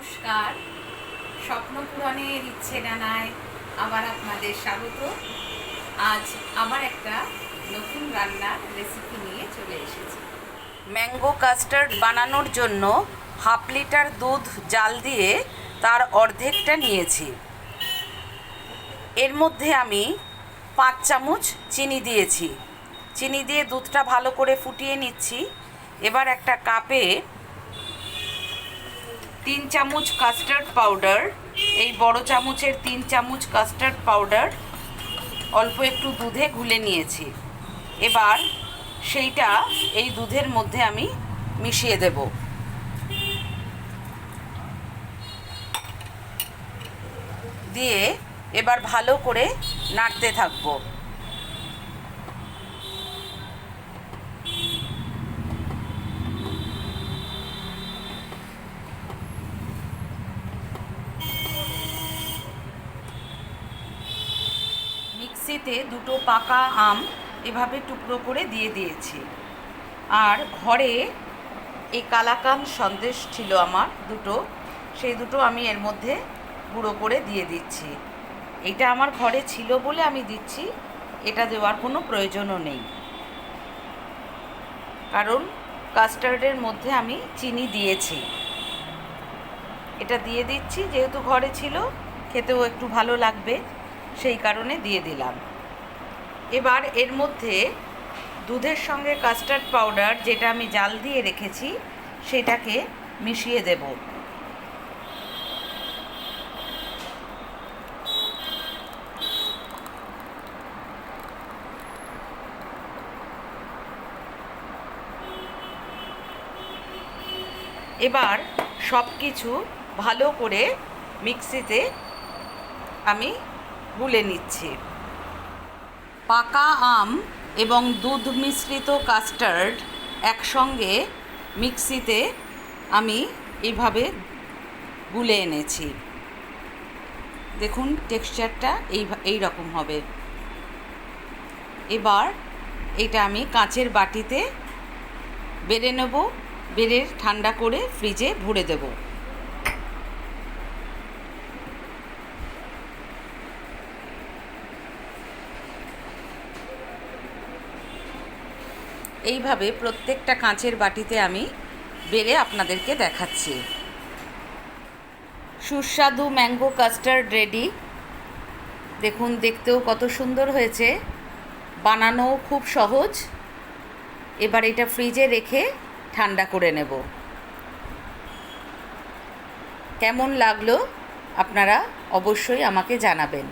নমস্কার। স্বপ্ন পূরণের ইচ্ছে ডানায় আবার আপনাদের স্বাগত। আজ আবার একটা নতুন রান্নার রেসিপি নিয়ে চলে এসেছি। ম্যাঙ্গো কাস্টার্ড বানানোর জন্য হাফ লিটার দুধ জাল দিয়ে তার অর্ধেকটা নিয়েছি। এর মধ্যে আমি 5 চামচ চিনি দিয়েছি। চিনি দিয়ে দুধটা ভালো করে ফুটিয়ে নিচ্ছি। এবার একটা কাপে 3 চামচ কাস্টার্ড পাউডার, এই বড় চামচের 3 চামচ কাস্টার্ড পাউডার অল্প একটু দুধে গুলে নিয়েছি। এবার সেইটা এই দুধের মধ্যে আমি মিশিয়ে দেব। দিয়ে এবার ভালো করে নাড়তে থাকবো। মিক্সিতে দুটো পাকা আম এভাবে টুকরো করে দিয়ে দিয়েছি। আর ঘরে এই কালাকাঁদ সন্দেশ ছিল আমার দুটো, সেই দুটো আমি এর মধ্যে গুঁড়ো করে দিয়ে দিচ্ছি। এটা আমার ঘরে ছিল বলে আমি দিচ্ছি, এটা দেওয়ার কোনো প্রয়োজনও নেই, কারণ কাস্টার্ডের মধ্যে আমি চিনি দিয়েছি। এটা দিয়ে দিচ্ছি যেহেতু ঘরে ছিল, খেতেও একটু ভালো লাগবে, সেই কারণে দিয়ে দিলাম। এবার এর মধ্যে দুধের সঙ্গে কাস্টার্ড পাউডার যেটা আমি জাল দিয়ে রেখেছি সেটাকে মিশিয়ে দেব। এবার সব কিছু ভালো করে মিক্সিতে আমি গুলে নিচ্ছি। পাকা আম এবং দুধ মিশ্রিত কাস্টার্ড একসঙ্গে মিক্সিতে আমি এইভাবে গুলে এনেছি। দেখুন টেক্সচারটা এই রকম হবে। এবার এটা আমি কাঁচের বাটিতে বেড়ে নেব, বেড়ে ঠান্ডা করে ফ্রিজে ভরে দেব। এইভাবে প্রত্যেকটা কাঁচের বাটিতে আমি বেড়ে আপনাদেরকে দেখাচ্ছি। সুস্বাদু ম্যাঙ্গো কাস্টার্ড রেডি। দেখুন দেখতেও কত সুন্দর হয়েছে, বানানোও খুব সহজ। এবার এটা ফ্রিজে রেখে ঠান্ডা করে নেব। কেমন লাগলো আপনারা অবশ্যই আমাকে জানাবেন।